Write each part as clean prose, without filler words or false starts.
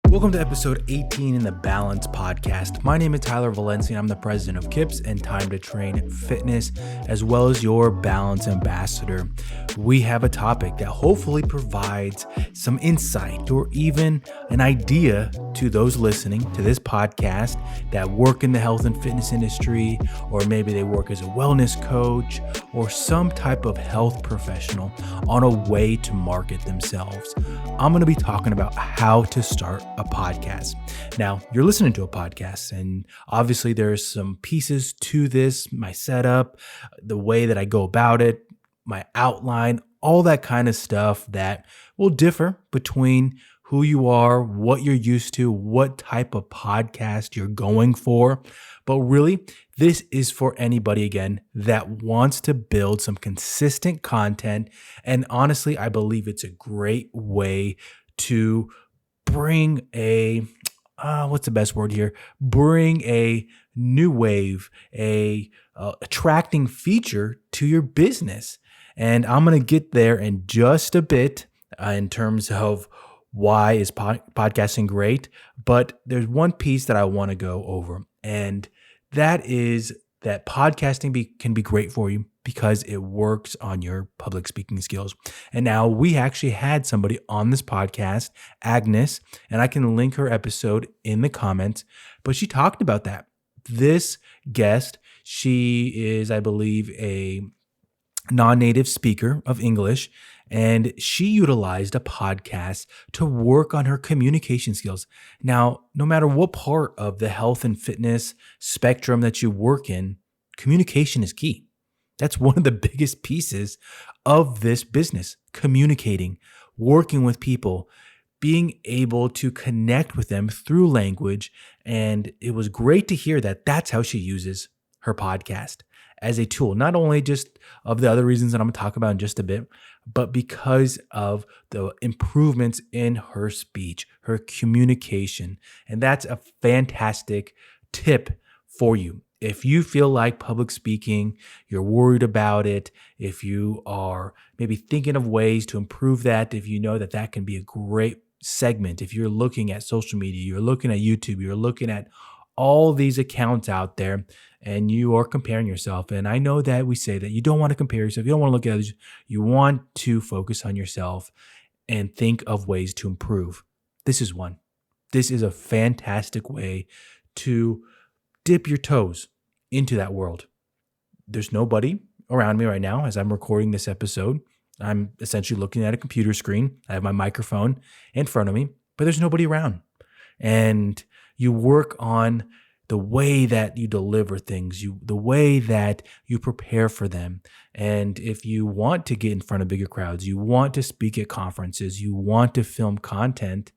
Welcome to episode 18 in the Balance Podcast. My name is Tyler Valencia. I'm the president of KIPS and Time to Train Fitness, as well as your balance ambassador. We have a topic that hopefully provides some insight or even an idea to those listening to this podcast that work in the health and fitness industry, or maybe they work as a wellness coach or some type of health professional on a way to market themselves. I'm going to be talking about how to start a podcast. Now, you're listening to a podcast, and obviously there's some pieces to this, my setup, the way that I go about it, my outline, all that kind of stuff that will differ between who you are, what you're used to, what type of podcast you're going for. But really, this is for anybody, again, that wants to build some consistent content. And honestly, I believe it's a great way to bring what's the best word here? Bring a new wave, attracting feature to your business. And I'm going to get there in just a bit in terms of why is podcasting great. But there's one piece that I want to go over, and that is that podcasting can be great for you because it works on your public speaking skills. And now we actually had somebody on this podcast, Agnes, and I can link her episode in the comments, but she talked about that. This guest, she is, I believe, a non-native speaker of English, and she utilized a podcast to work on her communication skills. Now, no matter what part of the health and fitness spectrum that you work in, communication is key. That's one of the biggest pieces of this business: communicating, working with people, being able to connect with them through language. And it was great to hear that that's how she uses her podcast as a tool, not only just of the other reasons that I'm going to talk about in just a bit, but because of the improvements in her speech, her communication. And that's a fantastic tip for you. If you feel like public speaking, you're worried about it, if you are maybe thinking of ways to improve that, if you know that that can be a great segment, if you're looking at social media, you're looking at YouTube, you're looking at all these accounts out there, and you are comparing yourself. And I know that we say that you don't want to compare yourself. You don't want to look at others. You want to focus on yourself and think of ways to improve. This is one. This is a fantastic way to dip your toes into that world. There's nobody around me right now as I'm recording this episode. I'm essentially looking at a computer screen. I have my microphone in front of me, but there's nobody around. And you work on the way that you deliver things, the way that you prepare for them. And if you want to get in front of bigger crowds, you want to speak at conferences, you want to film content,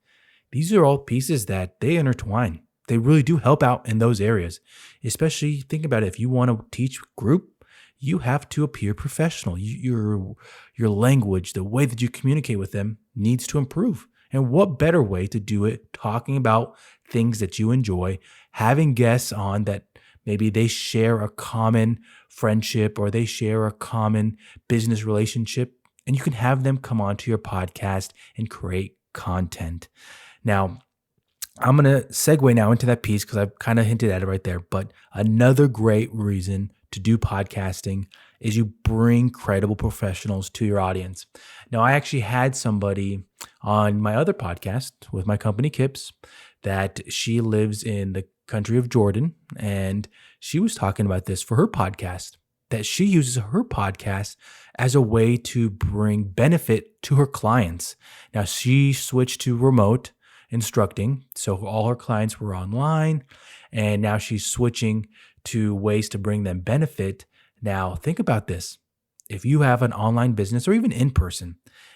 these are all pieces that they intertwine. They really do help out in those areas. Especially think about it, if you want to teach group, you have to appear professional. Your language, the way that you communicate with them needs to improve. And what better way to do it talking about things that you enjoy, having guests on that maybe they share a common friendship or they share a common business relationship, and you can have them come onto your podcast and create content. Now, I'm going to segue now into that piece because I've kind of hinted at it right there. But another great reason to do podcasting is you bring credible professionals to your audience. Now, I actually had somebody on my other podcast with my company, KIPS, that she lives in the country of Jordan. And she was talking about this for her podcast, that she uses her podcast as a way to bring benefit to her clients. Now, she switched to remote instructing, so all her clients were online, and now she's switching to ways to bring them benefit. Now, think about this. If you have an online business or even in person,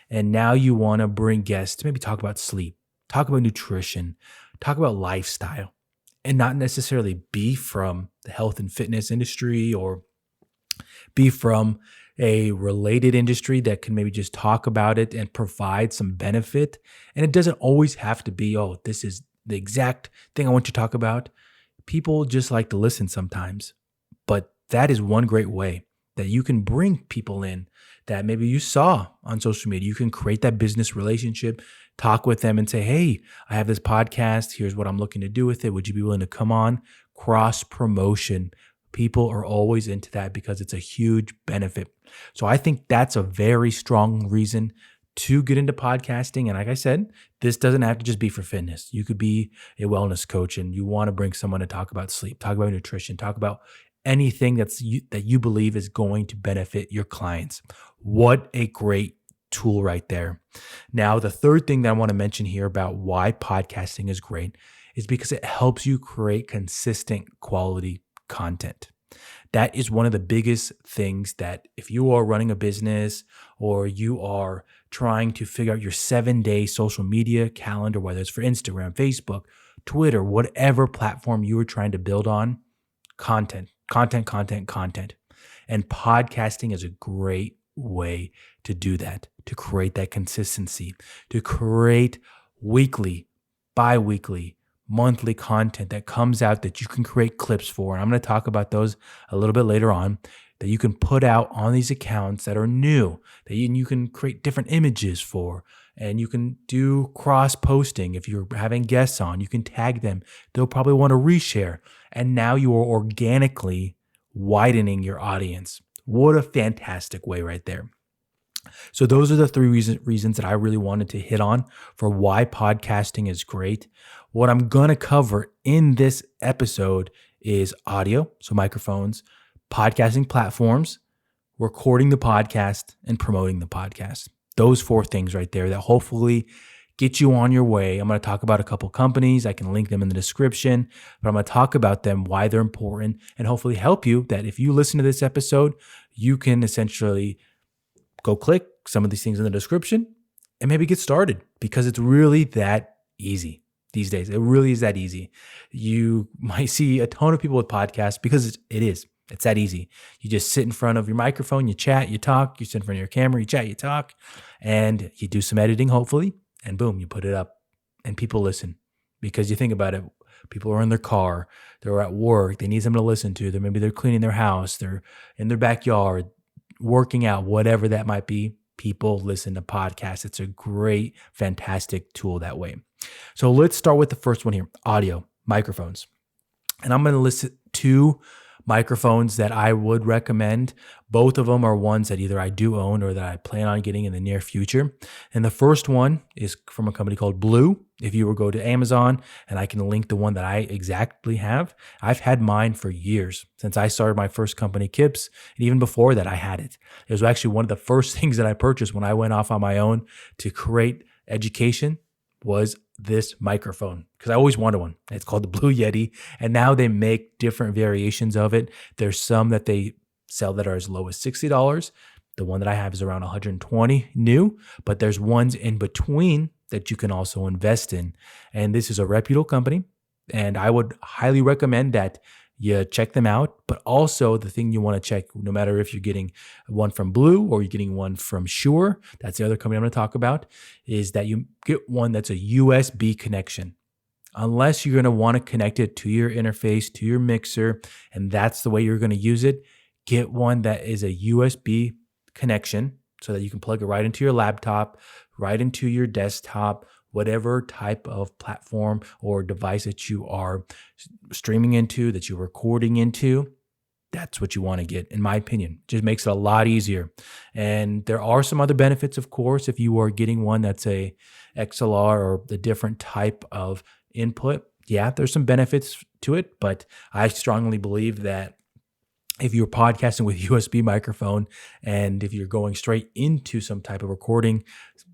and now you want to bring guests to maybe talk about sleep, talk about nutrition, talk about lifestyle, and not necessarily be from the health and fitness industry or be from a related industry that can maybe just talk about it and provide some benefit. And it doesn't always have to be, oh, this is the exact thing I want you to talk about. People just like to listen sometimes, but that is one great way that you can bring people in that maybe you saw on social media. You can create that business relationship, talk with them and say, hey, I have this podcast. Here's what I'm looking to do with it. Would you be willing to come on? Cross promotion. People are always into that because it's a huge benefit. So I think that's a very strong reason to get into podcasting. And like I said, this doesn't have to just be for fitness. You could be a wellness coach and you want to bring someone to talk about sleep, talk about nutrition, talk about anything that you believe is going to benefit your clients. What a great tool right there. Now, the third thing that I want to mention here about why podcasting is great is because it helps you create consistent quality content. That is one of the biggest things that if you are running a business or you are trying to figure out your 7-day social media calendar, whether it's for Instagram, Facebook, Twitter, whatever platform you are trying to build on, content. And podcasting is a great way to do that, to create that consistency, to create weekly, bi-weekly, monthly content that comes out that you can create clips for. And I'm going to talk about those a little bit later on, that you can put out on these accounts that are new, that you can create different images for, and you can do cross posting. If you're having guests on, you can tag them. They'll probably want to reshare. And now you are organically widening your audience. What a fantastic way right there. So those are the three reasons that I really wanted to hit on for why podcasting is great. What I'm going to cover in this episode is audio, so microphones, podcasting platforms, recording the podcast, and promoting the podcast. Those 4 things right there that hopefully get you on your way. I'm going to talk about a couple companies. I can link them in the description, but I'm going to talk about them, why they're important, and hopefully help you that if you listen to this episode, you can essentially go click some of these things in the description and maybe get started, because it's really that easy these days. It really is that easy. You might see a ton of people with podcasts because it is. It's that easy. You just sit in front of your microphone, you chat, you talk, you sit in front of your camera, you chat, you talk, and you do some editing, hopefully, and boom, you put it up and people listen. Because you think about it, people are in their car, they're at work, they need something to listen to. Maybe they're cleaning their house, they're in their backyard, working out, whatever that might be. People listen to podcasts. It's a great, fantastic tool that way. So let's start with the first one here, audio, microphones. And I'm going to list 2 microphones that I would recommend. Both of them are ones that either I do own or that I plan on getting in the near future. And the first one is from a company called Blue. If you were to go to Amazon, and I can link the one that I exactly have. I've had mine for years, since I started my first company, Kips, and even before that, I had it. It was actually one of the first things that I purchased when I went off on my own to create education was this microphone, because I always wanted one. It's called the Blue Yeti, and now they make different variations of it. There's some that they sell that are as low as $60. The one that I have is around $120 new, but there's ones in between that you can also invest in. And this is a reputable company, and I would highly recommend that you check them out. But also the thing you want to check, no matter if you're getting one from Blue or you're getting one from Shure, that's the other company I'm going to talk about, is that you get one that's a USB connection. Unless you're going to want to connect it to your interface, to your mixer, and that's the way you're going to use it, get one that is a USB connection so that you can plug it right into your laptop, right into your desktop, whatever type of platform or device that you are streaming into, that you're recording into. That's what you want to get, in my opinion. Just makes it a lot easier. And there are some other benefits, of course, if you are getting one that's a XLR or a different type of input. Yeah, there's some benefits to it, but I strongly believe that if you're podcasting with USB microphone and if you're going straight into some type of recording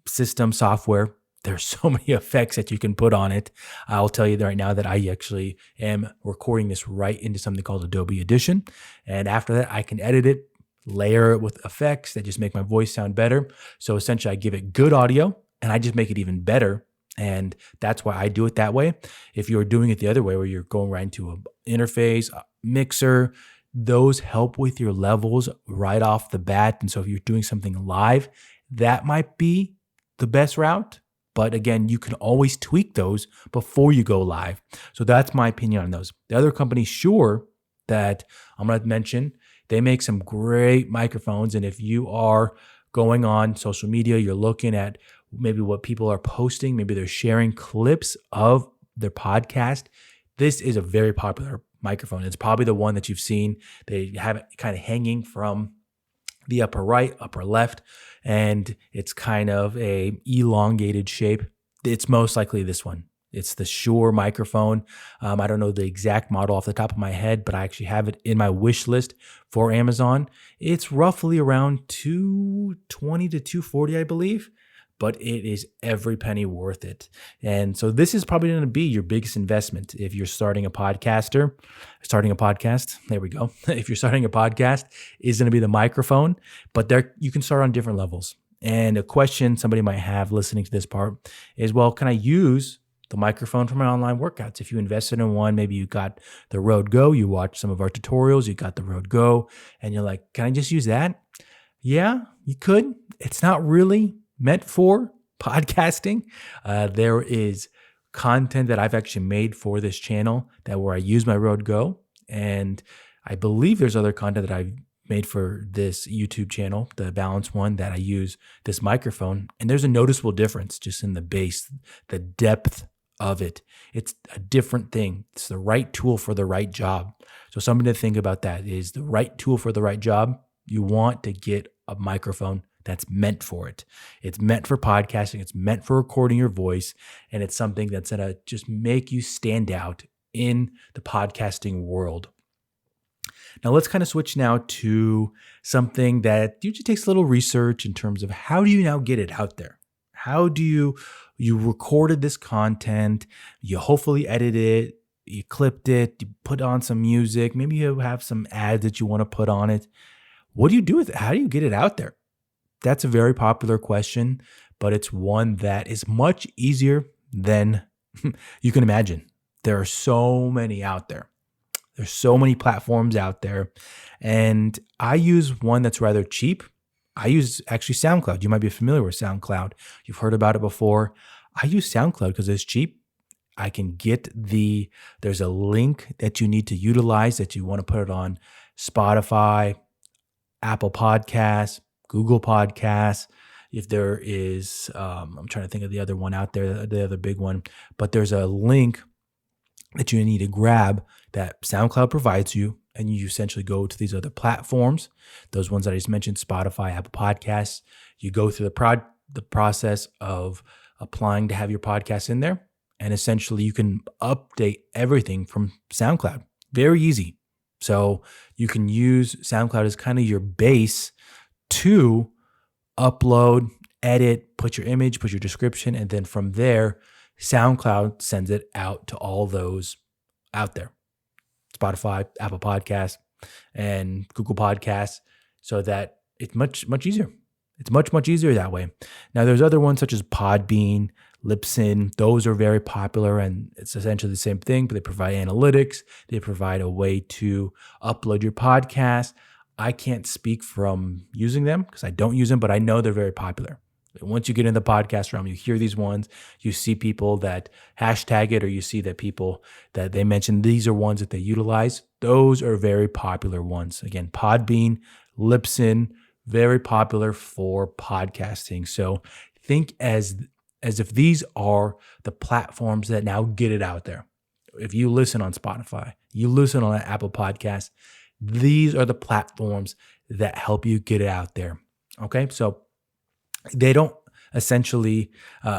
system software, there's so many effects that you can put on it. I'll tell you right now that I actually am recording this right into something called Adobe Audition. And after that, I can edit it, layer it with effects that just make my voice sound better. So essentially, I give it good audio and I just make it even better. And that's why I do it that way. If you're doing it the other way, where you're going right into an interface, a mixer, those help with your levels right off the bat. And so if you're doing something live, that might be the best route. But again, you can always tweak those before you go live. So that's my opinion on those. The other company, Shure, that I'm going to mention, they make some great microphones. And if you are going on social media, you're looking at maybe what people are posting, maybe they're sharing clips of their podcast. This is a very popular microphone. It's probably the one that you've seen. They have it kind of hanging from the upper right, upper left, and it's kind of a elongated shape. It's most likely this one. It's the Shure microphone. I don't know the exact model off the top of my head, but I actually have it in my wish list for Amazon. It's roughly around $220 to $240, I believe, but it is every penny worth it. And so this is probably going to be your biggest investment if you're starting a podcast. There we go. If you're starting a podcast, is going to be the microphone, but there you can start on different levels. And a question somebody might have listening to this part is, well, can I use the microphone for my online workouts? If you invested in one, maybe you got the Rode Go, you watched some of our tutorials, you got the Rode Go, and you're like, can I just use that? Yeah, you could. It's not really meant for podcasting. There is content that I've actually made for this channel where I use my Rode Go, and I believe there's other content that I've made for this YouTube channel, the Balance one, that I use this microphone, and there's a noticeable difference just in the bass, the depth of it. It's a different thing. It's the right tool for the right job. So something to think about that is the right tool for the right job. You want to get a microphone that's meant for it. It's meant for podcasting. It's meant for recording your voice. And it's something that's going to just make you stand out in the podcasting world. Now let's kind of switch now to something that usually takes a little research in terms of how do you now get it out there? How do you recorded this content, you hopefully edited it, you clipped it, you put on some music, maybe you have some ads that you want to put on it. What do you do with it? How do you get it out there? That's a very popular question, but it's one that is much easier than you can imagine. There are so many out there. There's so many platforms out there, and I use one that's rather cheap. I use actually SoundCloud. You might be familiar with SoundCloud. You've heard about it before. I use SoundCloud because it's cheap. I can get there's a link that you need to utilize that you want to put it on Spotify, Apple Podcasts, Google Podcasts. If there is, I'm trying to think of the other one out there, the other big one, but there's a link that you need to grab that SoundCloud provides you, and you essentially go to these other platforms, those ones that I just mentioned, Spotify, Apple Podcasts. You go through the process of applying to have your podcast in there, and essentially you can update everything from SoundCloud. Very easy. So you can use SoundCloud as kind of your base to upload, edit, put your image, put your description, and then from there, SoundCloud sends it out to all those out there. Spotify, Apple Podcasts, and Google Podcasts, so that it's much easier. It's much easier that way. Now, there's other ones such as Podbean, Libsyn. Those are very popular, and it's essentially the same thing, but they provide analytics. They provide a way to upload your podcast. I can't speak from using them because I don't use them, but I know they're very popular. Once you get in the podcast realm, you hear these ones, you see people that hashtag it, or you see that people that they mention, these are ones that they utilize. Those are very popular ones. Again, Podbean, Libsyn, very popular for podcasting. So think as if these are the platforms that now get it out there. If you listen on Spotify, you listen on Apple Podcasts, these are the platforms that help you get it out there. Okay, so they don't essentially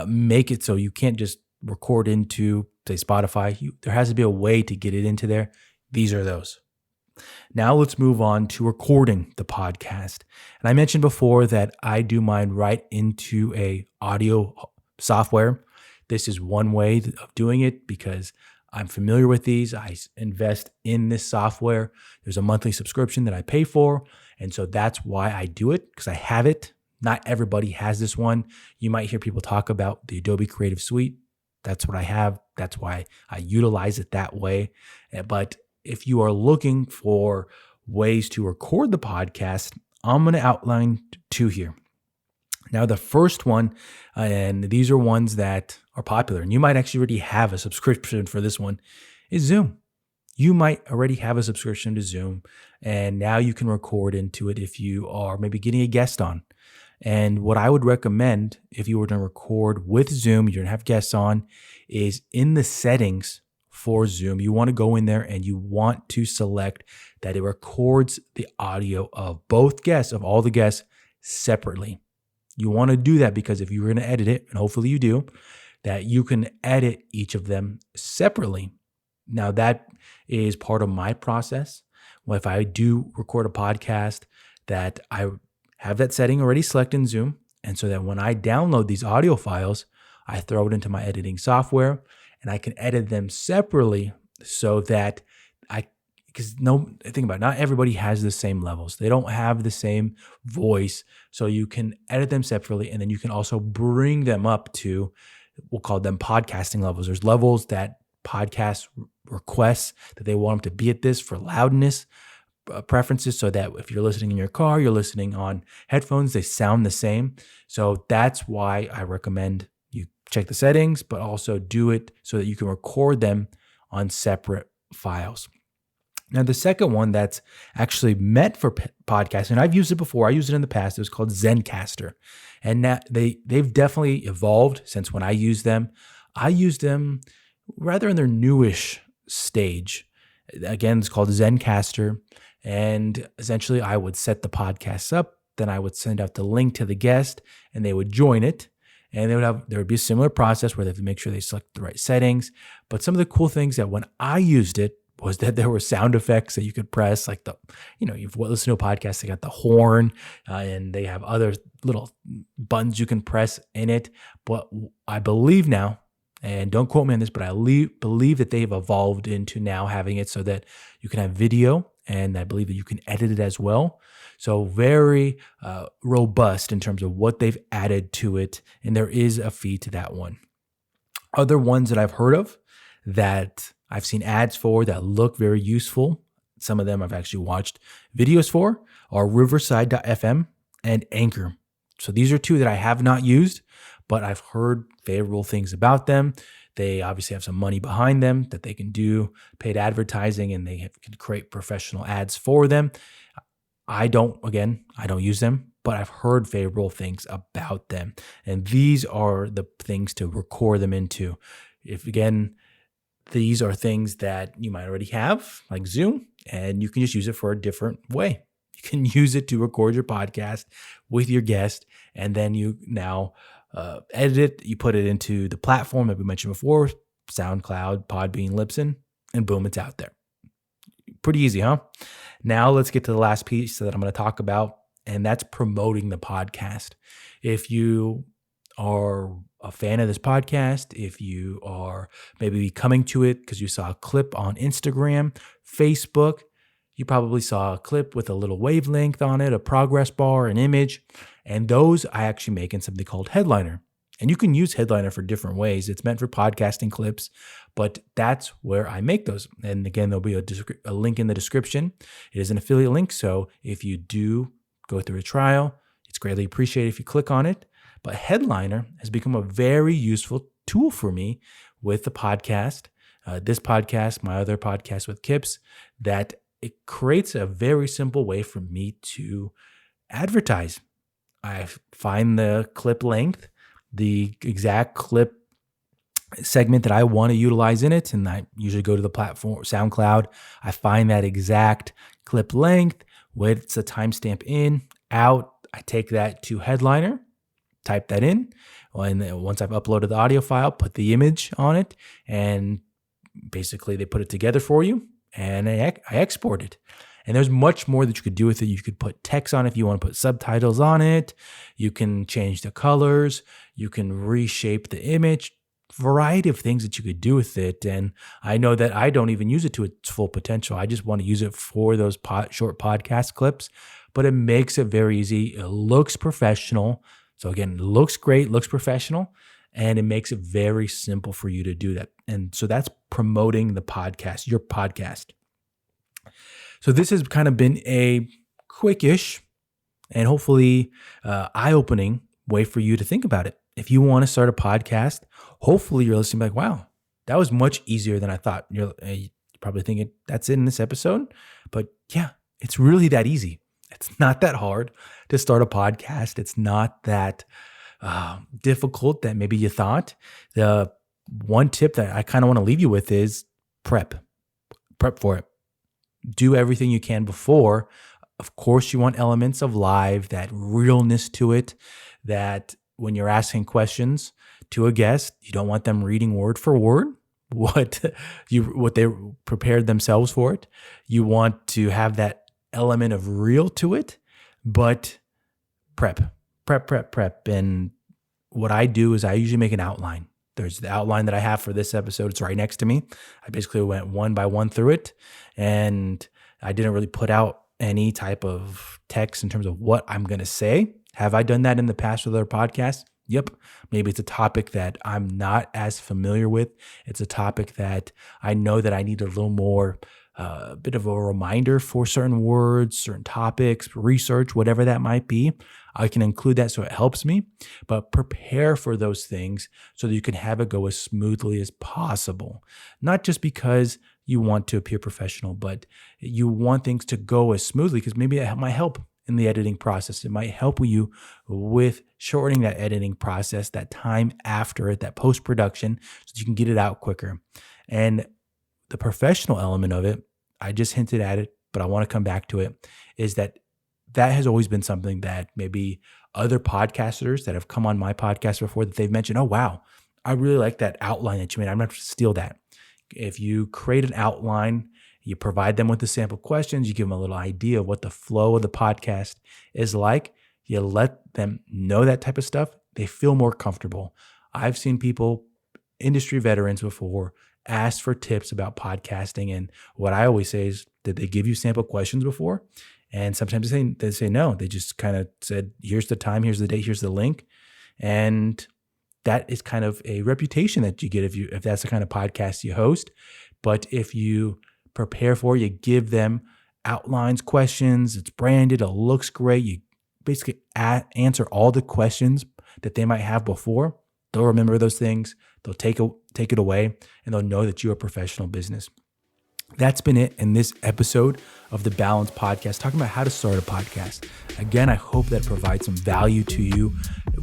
make it so you can't just record into, say, Spotify. There has to be a way to get it into there. These are those. Now let's move on to recording the podcast. And I mentioned before that I do mine right into a audio software. This is one way of doing it because I'm familiar with these. I invest in this software. There's a monthly subscription that I pay for. And so that's why I do it, because I have it. Not everybody has this one. You might hear people talk about the Adobe Creative Suite. That's what I have. That's why I utilize it that way. But if you are looking for ways to record the podcast, I'm going to outline two here. Now, the first one, and these are ones that are popular, and you might actually already have a subscription for this one, is Zoom. You might already have a subscription to Zoom, and now you can record into it if you are maybe getting a guest on. And what I would recommend if you were to record with Zoom, you're going to have guests on, is in the settings for Zoom, you want to go in there and you want to select that it records the audio of both guests, of all the guests, separately. You want to do that because if you're going to edit it, and hopefully you do, that you can edit each of them separately. Now, that is part of my process. Well, if I do record a podcast, that I have that setting already selected in Zoom. And so that when I download these audio files, I throw it into my editing software and I can edit them separately so that think about it, not everybody has the same levels. They don't have the same voice. So you can edit them separately. And then you can also bring them up to, we'll call them podcasting levels. There's levels that podcast requests that they want them to be at this for loudness preferences, so that if you're listening in your car, you're listening on headphones, they sound the same. So that's why I recommend you check the settings, but also do it so that you can record them on separate files. Now, the second one that's actually meant for podcasting, I've used it before. I used it in the past. It was called Zencastr. And now they've definitely evolved since when I used them. I used them rather in their newish stage. Again, it's called Zencastr. And essentially, I would set the podcast up. Then I would send out the link to the guest and they would join it. And there would be a similar process where they have to make sure they select the right settings. But some of the cool things that when I used it was that there were sound effects that you could press, like you've listened to a podcast, they got the horn and they have other little buttons you can press in it. But I believe now, and don't quote me on this, but I believe that they've evolved into now having it so that you can have video, and I believe that you can edit it as well. So very robust in terms of what they've added to it, and there is a fee to that one. Other ones that I've heard of that I've seen ads for that look very useful, some of them I've actually watched videos for, are Riverside.fm and Anchor. So these are two that I have not used, but I've heard favorable things about them. They obviously have some money behind them that they can do paid advertising, and they can create professional ads for them. I don't use them, but I've heard favorable things about them. And these are the things to record them into. These are things that you might already have, like Zoom, and you can just use it for a different way. You can use it to record your podcast with your guest, and then you now edit it. You put it into the platform that we mentioned before, SoundCloud, Podbean, Libsyn, and boom, it's out there. Pretty easy, huh? Now let's get to the last piece that I'm going to talk about, and that's promoting the podcast. If you are a fan of this podcast, if you are maybe coming to it because you saw a clip on Instagram, Facebook, you probably saw a clip with a little wavelength on it, a progress bar, an image, and those I actually make in something called Headliner. And you can use Headliner for different ways. It's meant for podcasting clips, but that's where I make those. And again, there'll be a link in the description. It is an affiliate link, so if you do go through a trial, it's greatly appreciated if you click on it. But Headliner has become a very useful tool for me with the podcast, this podcast, my other podcast with Kips, that it creates a very simple way for me to advertise. I find the clip length, the exact clip segment that I want to utilize in it, and I usually go to the platform, SoundCloud. I find that exact clip length, what's the timestamp in, out. I take that to Headliner, type that in, and then once I've uploaded the audio file, put the image on it, and basically they put it together for you, and I export it. And there's much more that you could do with it. You could put text on it if you want to put subtitles on it. You can change the colors. You can reshape the image. Variety of things that you could do with it. And I know that I don't even use it to its full potential. I just want to use it for those short podcast clips, but it makes it very easy. It looks professional. So again, it looks great, looks professional, and it makes it very simple for you to do that. And so that's promoting the podcast, your podcast. So this has kind of been a quickish and hopefully eye-opening way for you to think about it. If you want to start a podcast, hopefully you're listening like, wow, that was much easier than I thought. You're probably thinking, that's it in this episode. But yeah, it's really that easy. It's not that hard to start a podcast. It's not that difficult that maybe you thought. The one tip that I kind of want to leave you with is prep. Prep for it. Do everything you can before. Of course, you want elements of live, that realness to it, that when you're asking questions to a guest, you don't want them reading word for word what they prepared themselves for it. You want to have that element of real to it, but prep. And what I do is I usually make an outline. There's the outline that I have for this episode. It's right next to me. I basically went one by one through it, and I didn't really put out any type of text in terms of what I'm going to say. Have I done that in the past with other podcasts? Yep. Maybe it's a topic that I'm not as familiar with. It's a topic that I know that I need a little more, bit of a reminder for certain words, certain topics, research, whatever that might be. I can include that so it helps me, but prepare for those things so that you can have it go as smoothly as possible. Not just because you want to appear professional, but you want things to go as smoothly because maybe it might help in the editing process. It might help you with shortening that editing process, that time after it, that post-production, so you can get it out quicker. And the professional element of it, I just hinted at it, but I want to come back to it, is that has always been something that maybe other podcasters that have come on my podcast before that they've mentioned, oh, wow, I really like that outline that you made. I'm going to steal that. If you create an outline, you provide them with the sample questions, you give them a little idea of what the flow of the podcast is like, you let them know that type of stuff, they feel more comfortable. I've seen people, industry veterans before, ask for tips about podcasting. And what I always say is, did they give you sample questions before? And sometimes they say no. They just kind of said, here's the time, here's the date, here's the link. And that is kind of a reputation that you get if that's the kind of podcast you host. But if you prepare for it, you give them outlines, questions, it's branded, it looks great. You basically answer all the questions that they might have before. They'll remember those things. They'll take it away, and they'll know that you're a professional business. That's been it in this episode of the Balance Podcast, talking about how to start a podcast. Again, I hope that provides some value to you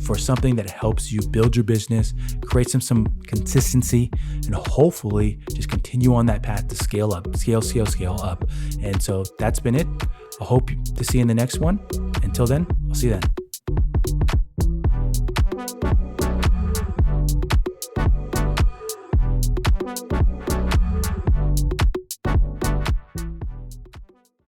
for something that helps you build your business, create some consistency, and hopefully just continue on that path to scale up, scale up. And so that's been it. I hope to see you in the next one. Until then, I'll see you then.